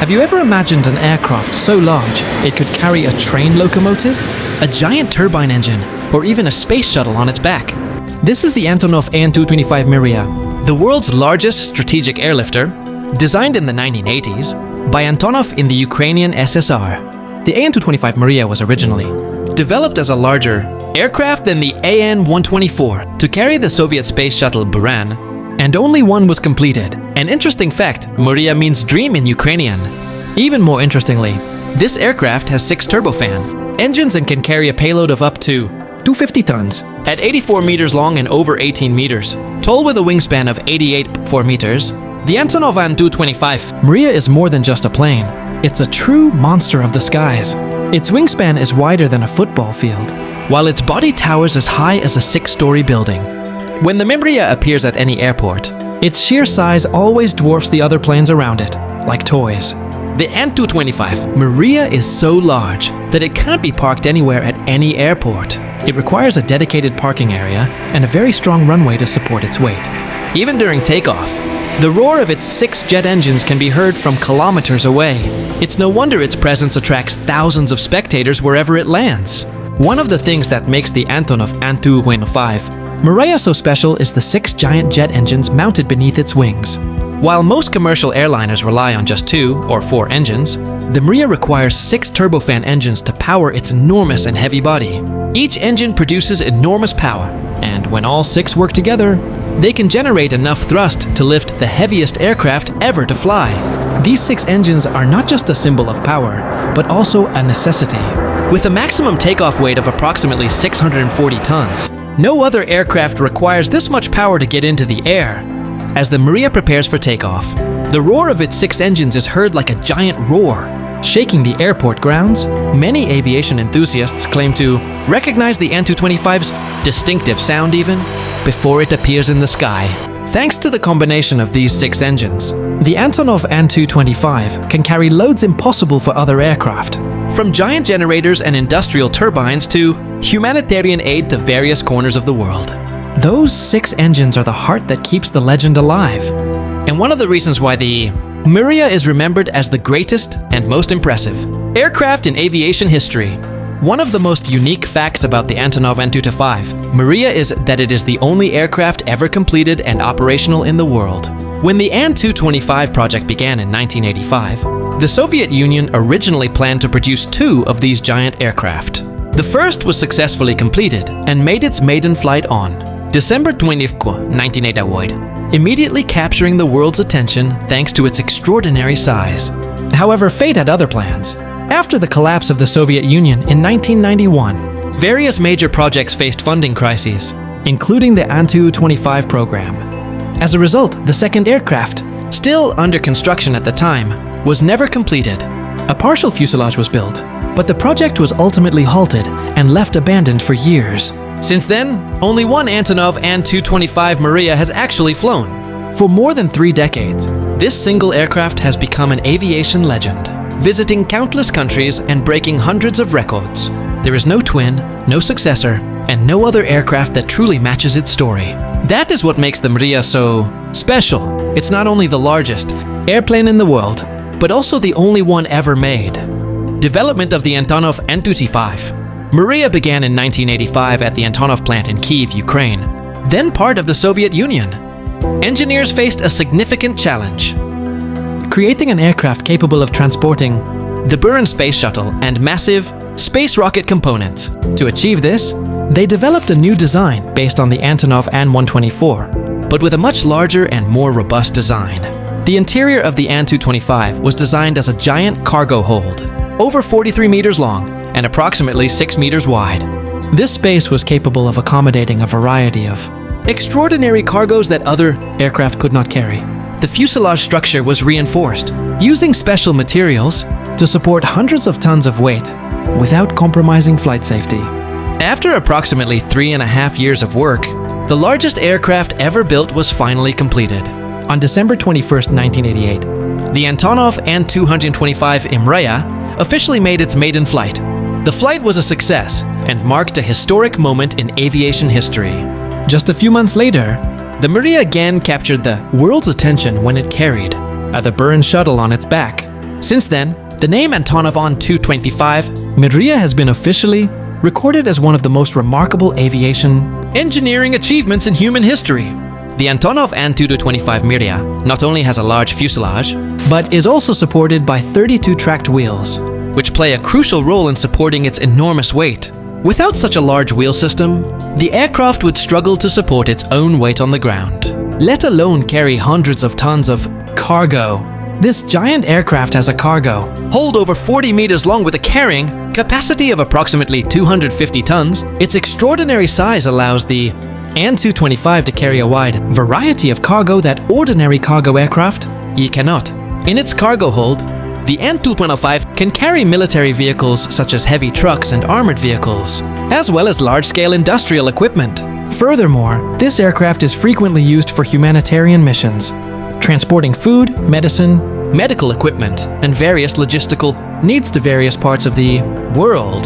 Have you ever imagined an aircraft so large it could carry a train locomotive, a giant turbine engine, or even a space shuttle on its back? This is the Antonov An-225 Mriya, the world's largest strategic airlifter, designed in the 1980s by Antonov in the Ukrainian SSR. The An-225 Mriya was originally developed as a larger aircraft than the An-124 to carry the Soviet space shuttle Buran, and only one was completed. An interesting fact, Mriya means dream in Ukrainian. Even more interestingly, this aircraft has 6 turbofan engines and can carry a payload of up to 250 tons. At 84 meters long and over 18 meters, tall with a wingspan of 88.4 meters, the Antonov An-225 Mriya is more than just a plane. It's a true monster of the skies. Its wingspan is wider than a football field, while its body towers as high as a 6-story building. When the Mriya appears at any airport, its sheer size always dwarfs the other planes around it, like toys. The An-225 Mriya is so large that it can't be parked anywhere at any airport. It requires a dedicated parking area and a very strong runway to support its weight. Even during takeoff, the roar of its 6 jet engines can be heard from kilometers away. It's no wonder its presence attracts thousands of spectators wherever it lands. One of the things that makes the Antonov An-225 Mriya so special is the 6 giant jet engines mounted beneath its wings. While most commercial airliners rely on just 2 or 4 engines, the Mriya requires 6 turbofan engines to power its enormous and heavy body. Each engine produces enormous power, and when all 6 work together, they can generate enough thrust to lift the heaviest aircraft ever to fly. These 6 engines are not just a symbol of power, but also a necessity. With a maximum takeoff weight of approximately 640 tons, no other aircraft requires this much power to get into the air. As the Mriya prepares for takeoff, the roar of its 6 engines is heard like a giant roar, shaking the airport grounds. Many aviation enthusiasts claim to recognize the An-225's distinctive sound even before it appears in the sky. Thanks to the combination of these 6 engines, the Antonov An-225 can carry loads impossible for other aircraft, from giant generators and industrial turbines to humanitarian aid to various corners of the world. Those 6 engines are the heart that keeps the legend alive, and one of the reasons why the Mriya is remembered as the greatest and most impressive aircraft in aviation history. One of the most unique facts about the Antonov An-225 Mriya is that it is the only aircraft ever completed and operational in the world. When the An-225 project began in 1985, the Soviet Union originally planned to produce 2 of these giant aircraft. The first was successfully completed and made its maiden flight on December 20, 1988, immediately capturing the world's attention thanks to its extraordinary size. However, fate had other plans. After the collapse of the Soviet Union in 1991, various major projects faced funding crises, including the An-225 program. As a result, the second aircraft, still under construction at the time, was never completed. A partial fuselage was built, but the project was ultimately halted and left abandoned for years. Since then, only one Antonov An-225 Mriya has actually flown. For more than 3 decades, this single aircraft has become an aviation legend, visiting countless countries and breaking hundreds of records. There is no twin, no successor, and no other aircraft that truly matches its story. That is what makes the Mriya so special. It's not only the largest airplane in the world, but also the only one ever made. Development of the Antonov An-225 Mriya began in 1985 at the Antonov plant in Kyiv, Ukraine, then part of the Soviet Union. Engineers faced a significant challenge: creating an aircraft capable of transporting the Buran space shuttle and massive space rocket components. To achieve this, they developed a new design based on the Antonov An-124, but with a much larger and more robust design. The interior of the An-225 was designed as a giant cargo hold, over 43 meters long and approximately 6 meters wide. This space was capable of accommodating a variety of extraordinary cargoes that other aircraft could not carry. The fuselage structure was reinforced, using special materials to support hundreds of tons of weight without compromising flight safety. After approximately 3.5 years of work, the largest aircraft ever built was finally completed. On December 21, 1988, the Antonov An-225 Mriya officially made its maiden flight. The flight was a success and marked a historic moment in aviation history. Just a few months later, the Mriya again captured the world's attention when it carried the Buran shuttle on its back. Since then, the name Antonov An-225 Mriya has been officially recorded as one of the most remarkable aviation engineering achievements in human history. The Antonov An-225 Mriya not only has a large fuselage, but is also supported by 32 tracked wheels, which play a crucial role in supporting its enormous weight. Without such a large wheel system, the aircraft would struggle to support its own weight on the ground, let alone carry hundreds of tons of cargo. This giant aircraft has a cargo hold over 40 meters long with a carrying capacity of approximately 250 tons. Its extraordinary size allows the An-225 to carry a wide variety of cargo that ordinary cargo aircraft cannot. In its cargo hold, the An-225 can carry military vehicles such as heavy trucks and armored vehicles, as well as large-scale industrial equipment. Furthermore, this aircraft is frequently used for humanitarian missions, transporting food, medicine, medical equipment, and various logistical needs to various parts of the world.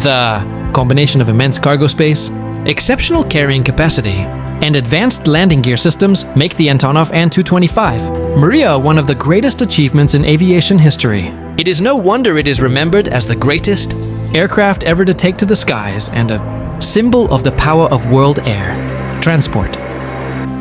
The combination of immense cargo space, exceptional carrying capacity, and advanced landing gear systems make the Antonov An-225 Mriya one of the greatest achievements in aviation history. It is no wonder it is remembered as the greatest aircraft ever to take to the skies and a symbol of the power of world air transport.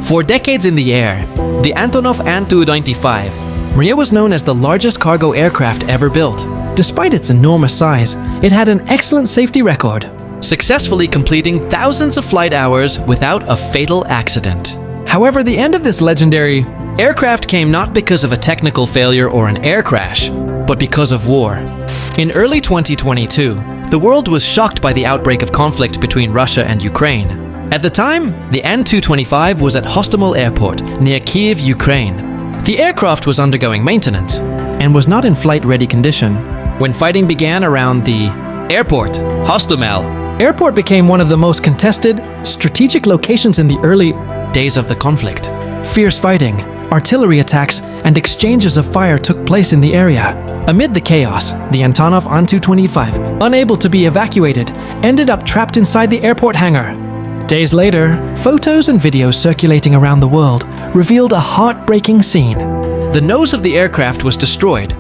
For decades in the air, the Antonov An-225 Mriya was known as the largest cargo aircraft ever built. Despite its enormous size, it had an excellent safety record, successfully completing thousands of flight hours without a fatal accident. However, the end of this legendary aircraft came not because of a technical failure or an air crash, but because of war. In early 2022, the world was shocked by the outbreak of conflict between Russia and Ukraine. At the time, the An-225 was at Hostomel Airport near Kiev, Ukraine. The aircraft was undergoing maintenance and was not in flight-ready condition when fighting began around the airport. Hostomel Airport became one of the most contested, strategic locations in the early days of the conflict. Fierce fighting, artillery attacks, and exchanges of fire took place in the area. Amid the chaos, the Antonov An-225, unable to be evacuated, ended up trapped inside the airport hangar. Days later, photos and videos circulating around the world revealed a heartbreaking scene. The nose of the aircraft was destroyed,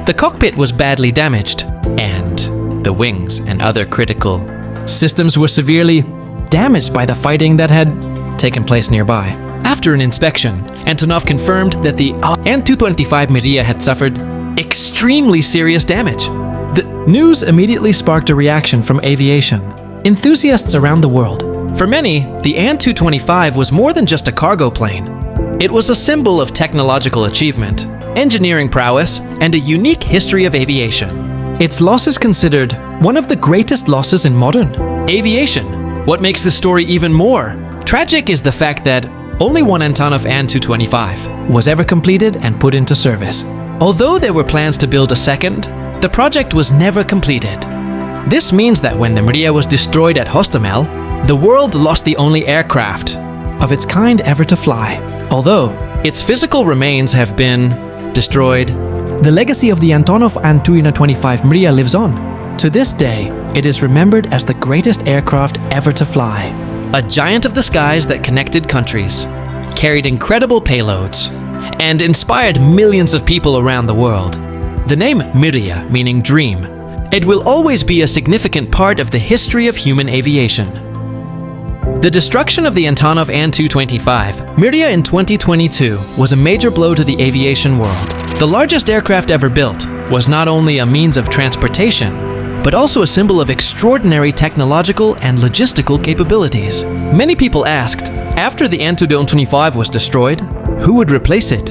the cockpit was badly damaged, and the wings and other critical systems were severely damaged by the fighting that had taken place nearby. After an inspection, Antonov confirmed that the An-225 Mriya had suffered extremely serious damage. The news immediately sparked a reaction from aviation enthusiasts around the world. For many, the An-225 was more than just a cargo plane. It was a symbol of technological achievement, engineering prowess, and a unique history of aviation. Its loss is considered one of the greatest losses in modern aviation. What makes the story even more tragic is the fact that only one Antonov An-225 was ever completed and put into service. Although there were plans to build a second, the project was never completed. This means that when the Mriya was destroyed at Hostomel, the world lost the only aircraft of its kind ever to fly. Although its physical remains have been destroyed, the legacy of the Antonov An-225 Mriya lives on. To this day, it is remembered as the greatest aircraft ever to fly. A giant of the skies that connected countries, carried incredible payloads, and inspired millions of people around the world. The name Mriya, meaning dream, it will always be a significant part of the history of human aviation. The destruction of the Antonov An-225 Mriya in 2022 was a major blow to the aviation world. The largest aircraft ever built was not only a means of transportation, but also a symbol of extraordinary technological and logistical capabilities. Many people asked, after the An-225 was destroyed, who would replace it?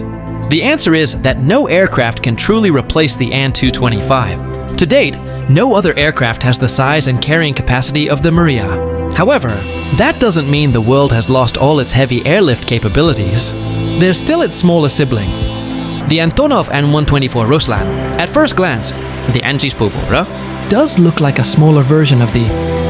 The answer is that no aircraft can truly replace the An-225. To date, no other aircraft has the size and carrying capacity of the Mriya. However, that doesn't mean the world has lost all its heavy airlift capabilities. There's still its smaller sibling, the Antonov An-124 Ruslan. At first glance, the An-225 does look like a smaller version of the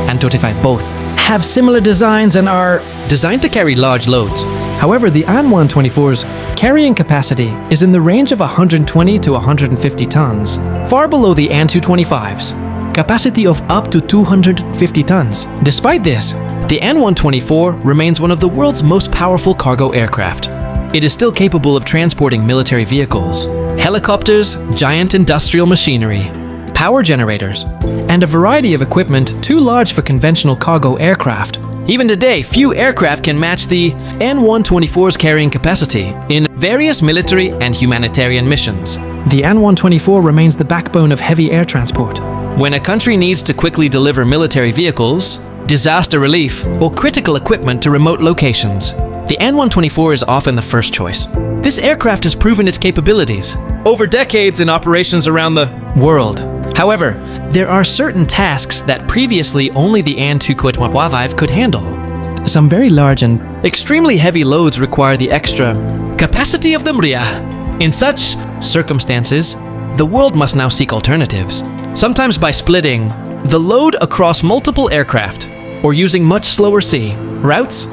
An-225. Both have similar designs and are designed to carry large loads. However, the An-124's carrying capacity is in the range of 120 to 150 tons, far below the An-225's capacity of up to 250 tons. Despite this, the An-124 remains one of the world's most powerful cargo aircraft. It is still capable of transporting military vehicles, helicopters, giant industrial machinery, power generators, and a variety of equipment too large for conventional cargo aircraft. Even today, few aircraft can match the An-124's carrying capacity in various military and humanitarian missions. The An-124 remains the backbone of heavy air transport. When a country needs to quickly deliver military vehicles, disaster relief, or critical equipment to remote locations, the An-124 is often the first choice. This aircraft has proven its capabilities over decades in operations around the world. However, there are certain tasks that previously only the An-225 could handle. Some very large and extremely heavy loads require the extra capacity of the Mriya. In such circumstances, the world must now seek alternatives, sometimes by splitting the load across multiple aircraft or using much slower sea routes.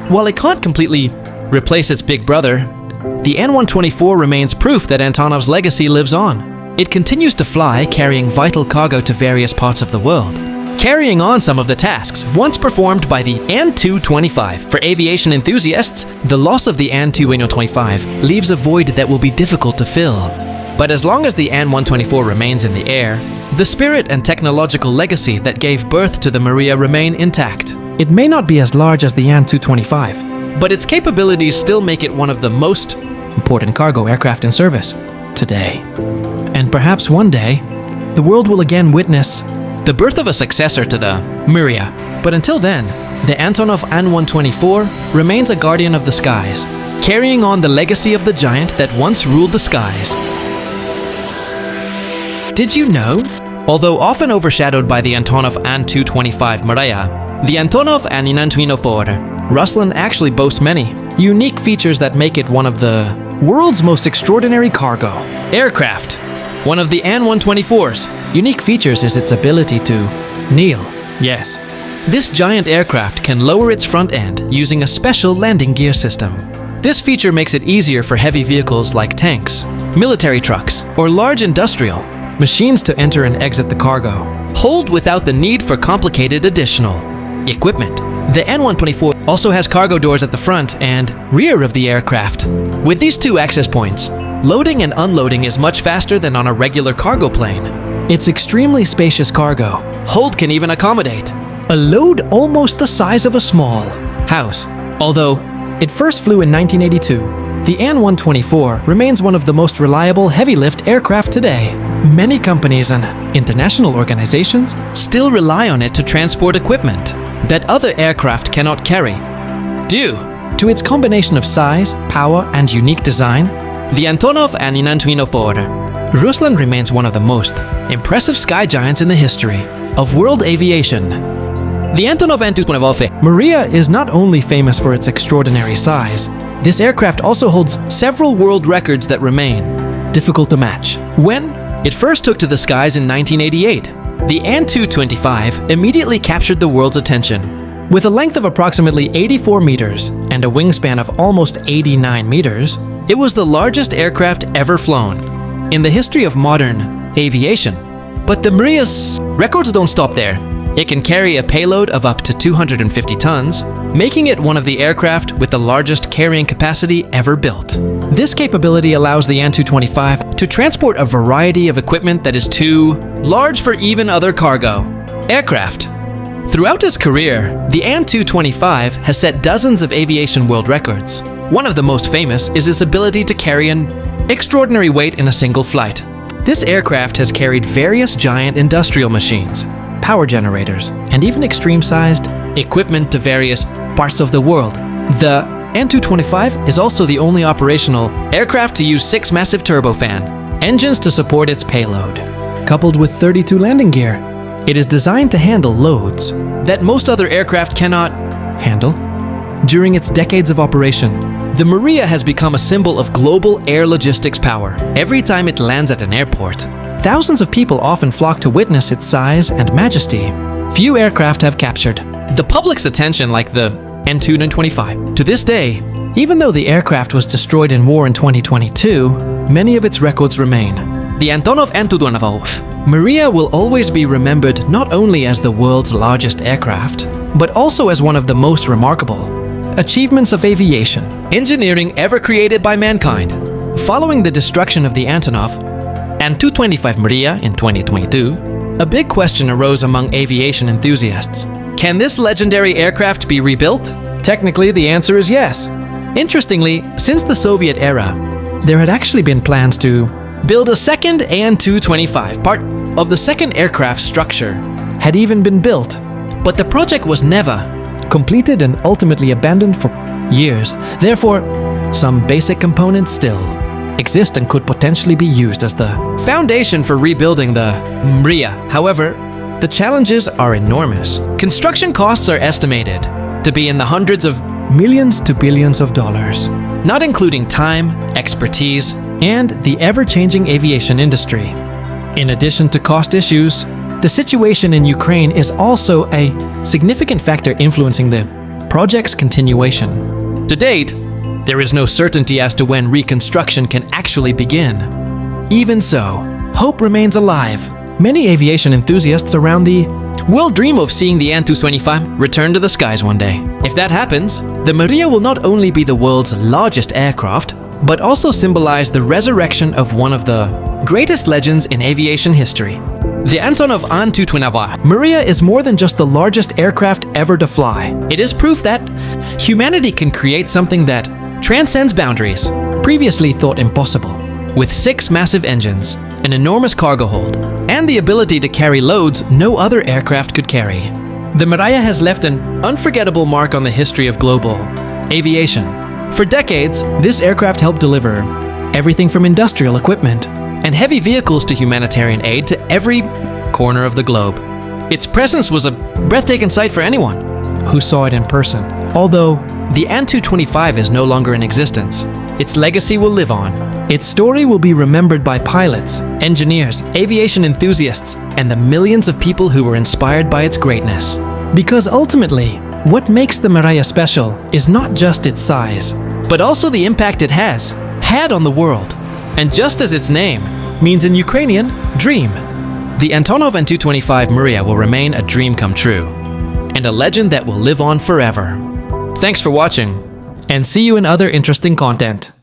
While it can't completely replace its big brother, the An-124 remains proof that Antonov's legacy lives on. It continues to fly, carrying vital cargo to various parts of the world, carrying on some of the tasks once performed by the An-225. For aviation enthusiasts, the loss of the An-225 leaves a void that will be difficult to fill. But as long as the An-124 remains in the air, the spirit and technological legacy that gave birth to the Mriya remain intact. It may not be as large as the An-225, but its capabilities still make it one of the most important cargo aircraft in service today. And perhaps one day, the world will again witness the birth of a successor to the Mriya. But until then, the Antonov An-124 remains a guardian of the skies, carrying on the legacy of the giant that once ruled the skies. Did you know? Although often overshadowed by the Antonov An-225 Mriya, the Antonov An-225 Ruslan actually boasts many unique features that make it one of the world's most extraordinary cargo aircraft. One of the An-124's unique features is its ability to kneel. Yes, this giant aircraft can lower its front end using a special landing gear system. This feature makes it easier for heavy vehicles like tanks, military trucks, or large industrial machines to enter and exit the cargo hold without the need for complicated additional equipment. The An-124 also has cargo doors at the front and rear of the aircraft. With these two access points, loading and unloading is much faster than on a regular cargo plane. Its extremely spacious cargo hold can even accommodate a load almost the size of a small house. Although it first flew in 1982, the An-124 remains one of the most reliable heavy-lift aircraft today. Many companies and international organizations still rely on it to transport equipment that other aircraft cannot carry. Due to its combination of size, power, and unique design, the Antonov An-225 Ruslan remains one of the most impressive sky giants in the history of world aviation. The Antonov An-225 Mriya is not only famous for its extraordinary size, this aircraft also holds several world records that remain difficult to match. When it first took to the skies in 1988, the An-225 immediately captured the world's attention. With a length of approximately 84 meters and a wingspan of almost 89 meters, it was the largest aircraft ever flown in the history of modern aviation. But the Mriya's records don't stop there. It can carry a payload of up to 250 tons, making it one of the aircraft with the largest carrying capacity ever built. This capability allows the An-225 to transport a variety of equipment that is too large for even other cargo aircraft. Throughout his career, the An-225 has set dozens of aviation world records. One of the most famous is its ability to carry an extraordinary weight in a single flight. This aircraft has carried various giant industrial machines, power generators, and even extreme-sized equipment to various parts of the world. The An-225 is also the only operational aircraft to use 6 massive turbofan engines to support its payload. Coupled with 32 landing gear, it is designed to handle loads that most other aircraft cannot handle. During its decades of operation, the Mriya has become a symbol of global air logistics power. Every time it lands at an airport, thousands of people often flock to witness its size and majesty. Few aircraft have captured the public's attention like the An-225. To this day, even though the aircraft was destroyed in war in 2022, many of its records remain. The Antonov An-225 Mriya will always be remembered not only as the world's largest aircraft, but also as one of the most remarkable achievements of aviation engineering ever created by mankind. Following the destruction of the Antonov An-225 Mriya in 2022, a big question arose among aviation enthusiasts. Can this legendary aircraft be rebuilt? Technically, the answer is yes. Interestingly, since the Soviet era, there had actually been plans to build a second An-225. Part of the second aircraft structure had even been built, but the project was never completed and ultimately abandoned for years. Therefore, some basic components still exist and could potentially be used as the foundation for rebuilding the Mriya. However, the challenges are enormous. Construction costs are estimated to be in the hundreds of millions to billions of dollars, not including time, expertise, and the ever-changing aviation industry. In addition to cost issues, the situation in Ukraine is also a significant factor influencing the project's continuation. To date, there is no certainty as to when reconstruction can actually begin. Even so, hope remains alive. Many aviation enthusiasts around the world dream of seeing the An-225 return to the skies one day. If that happens, the Mriya will not only be the world's largest aircraft, but also symbolize the resurrection of one of the greatest legends in aviation history. The Antonov An-225 Mriya is more than just the largest aircraft ever to fly. It is proof that humanity can create something that transcends boundaries, previously thought impossible. With 6 massive engines, an enormous cargo hold, and the ability to carry loads no other aircraft could carry, the Mriya has left an unforgettable mark on the history of global aviation. For decades, this aircraft helped deliver everything from industrial equipment and heavy vehicles to humanitarian aid to every corner of the globe. Its presence was a breathtaking sight for anyone who saw it in person. Although the An-225 is no longer in existence, its legacy will live on. Its story will be remembered by pilots, engineers, aviation enthusiasts, and the millions of people who were inspired by its greatness. Because ultimately, what makes the Mriya special is not just its size, but also the impact it had on the world. And just as its name means in Ukrainian, dream, the Antonov An-225 Mriya will remain a dream come true, and a legend that will live on forever. Thanks for watching, and see you in other interesting content.